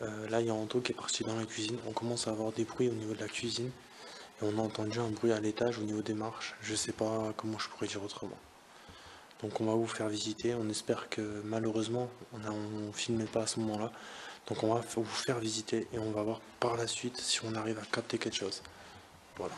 Là, il y a Anto qui est parti dans la cuisine. On commence à avoir des bruits au niveau de la cuisine. Et on a entendu un bruit à l'étage au niveau des marches. Je sais pas comment je pourrais dire autrement. Donc on va vous faire visiter. On espère que malheureusement, on filmait pas à ce moment-là. Donc on va vous faire visiter et on va voir par la suite si on arrive à capter quelque chose. Voilà.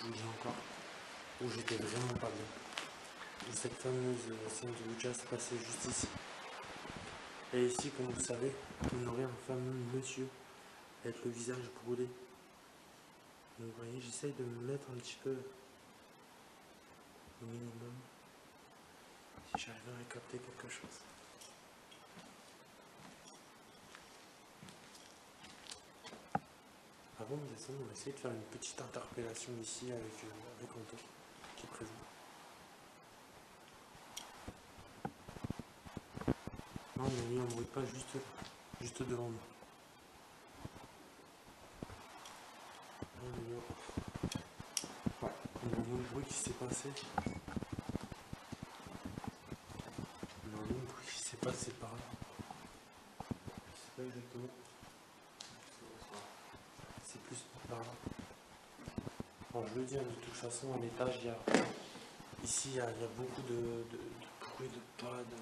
vous dis encore, où j'étais vraiment pas bien. Et cette fameuse scène de Ouija se passait juste ici. Et ici, comme vous savez, on aurait un fameux monsieur avec le visage brûlé. Donc vous voyez, j'essaye de me mettre un petit peu au minimum, si j'arrive à capter quelque chose. Avant de descendre, on va essayer de faire une petite interpellation ici avec Anto, qui est présent. Non, il y a un bruit pas juste devant nous. Non, ouais, on a un bruit qui s'est passé. On a un bruit qui s'est passé par là. Je sais pas exactement. C'est plus par là. Alors je le dis, hein, de toute façon, à l'étage, ici, il y a beaucoup de bruit, de pas, de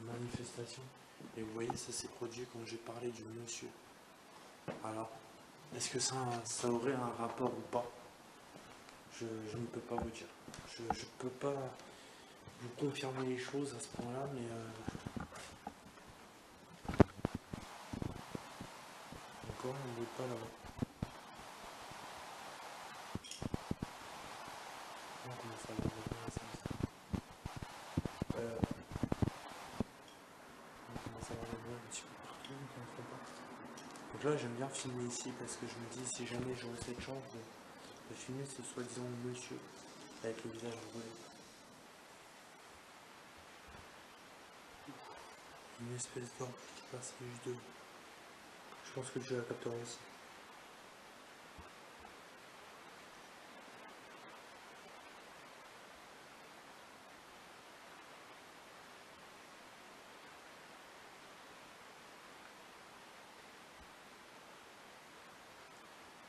manifestations. Et vous voyez, ça s'est produit quand j'ai parlé du monsieur. Alors, est-ce que ça aurait un rapport ou pas? Je ne peux pas vous dire. Je ne peux pas vous confirmer les choses à ce point-là, mais encore on ne veut pas là-bas. On commence à le revenir à ça. On commence à le revenir un petit peu partout, on ne comprend pas. Donc là, j'aime bien filmer ici parce que je me dis, si jamais j'aurais cette chance de filmer ce soi-disant monsieur avec le visage brûlé. Une espèce d'orbe qui passe juste de... Je pense que je la capterai aussi.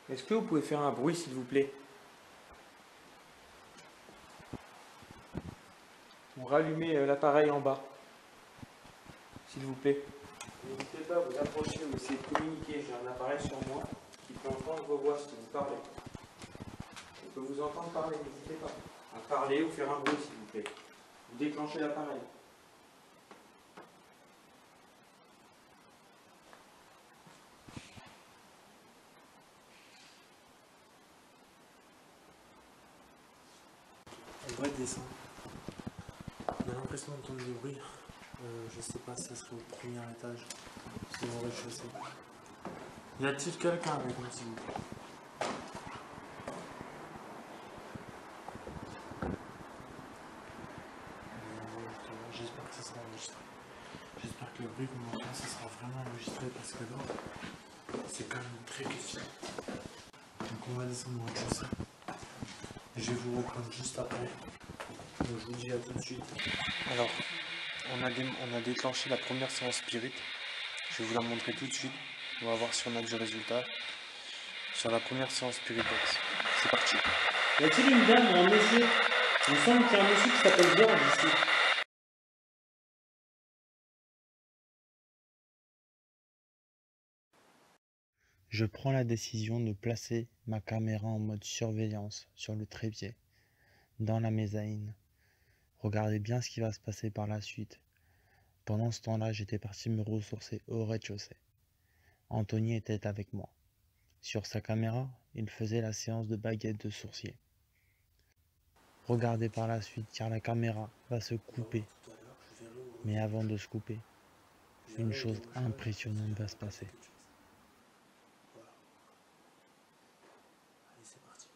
Est-ce que vous pouvez faire un bruit, s'il vous plaît? Ou rallumer l'appareil en bas, s'il vous plaît. N'hésitez pas à vous approcher ou essayer de communiquer. J'ai un appareil sur moi qui peut entendre vos voix si vous parlez. Je peux vous entendre parler, n'hésitez pas à parler ou faire un bruit, s'il vous plaît. Vous déclenchez l'appareil. On va descendre. On a l'impression d'entendre du bruit. Je sais pas si ça serait au premier étage. C'est au rez-de-chaussée. Y a-t-il quelqu'un avec moi, s'il vous plaît? J'espère que ça sera enregistré. J'espère que le bruit qu'on entend, ça sera vraiment enregistré parce que là, c'est quand même très question. Donc on va descendre au rez-de-chaussée. Et je vais vous reprendre juste après. Donc je vous dis à tout de suite. Alors, on a déclenché la première séance spirit. Je vais vous la montrer tout de suite. On va voir si on a du résultat. Sur la première séance spirit box. C'est parti. Y a-t-il une dame ou un monsieur? Il me semble qu'il y a un monsieur qui s'appelle George ici. Je prends la décision de placer ma caméra en mode surveillance sur le trépied, dans la mezzanine. Regardez bien ce qui va se passer par la suite. Pendant ce temps-là, j'étais parti me ressourcer au rez-de-chaussée. Anthony était avec moi. Sur sa caméra, il faisait la séance de baguette de sourcier. Regardez par la suite car la caméra va se couper. Mais avant de se couper, une chose impressionnante va se passer. Allez, c'est parti.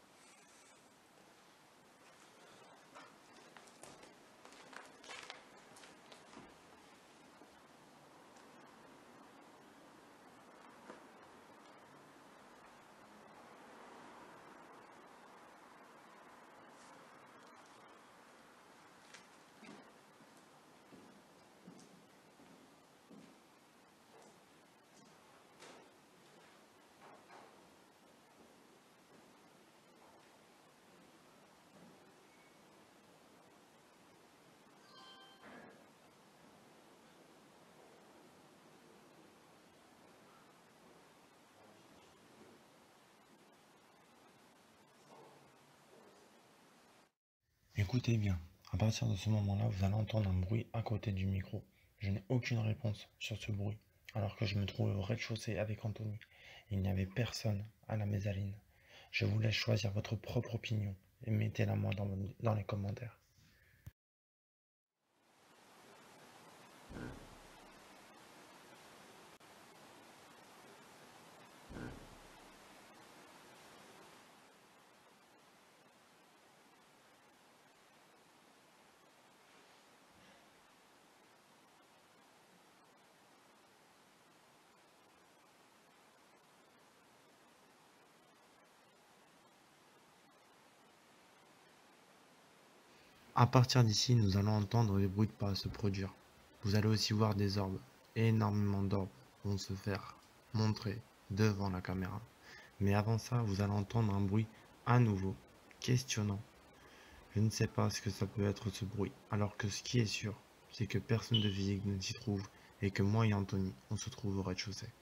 Écoutez bien, à partir de ce moment-là, vous allez entendre un bruit à côté du micro. Je n'ai aucune réponse sur ce bruit, alors que je me trouvais au rez-de-chaussée avec Anthony. Il n'y avait personne à la mezzanine. Je vous laisse choisir votre propre opinion et mettez-la moi dans les commentaires. À partir d'ici, nous allons entendre des bruits de pas se produire. Vous allez aussi voir des orbes, énormément d'orbes vont se faire montrer devant la caméra. Mais avant ça, vous allez entendre un bruit à nouveau, questionnant. Je ne sais pas ce que ça peut être ce bruit, alors que ce qui est sûr, c'est que personne de physique ne s'y trouve et que moi et Anthony, on se trouve au rez-de-chaussée.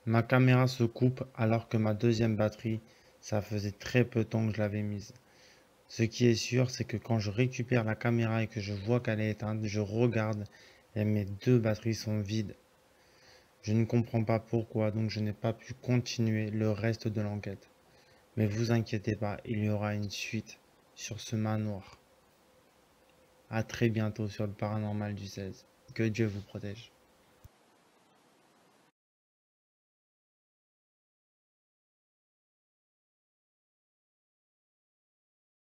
Ma caméra se coupe alors que ma deuxième batterie, ça faisait très peu de temps que je l'avais mise. Ce qui est sûr, c'est que quand je récupère la caméra et que je vois qu'elle est éteinte, je regarde et mes deux batteries sont vides. Je ne comprends pas pourquoi, donc je n'ai pas pu continuer le reste de l'enquête. Mais vous inquiétez pas, il y aura une suite sur ce manoir. À très bientôt sur le paranormal du 16. Que Dieu vous protège.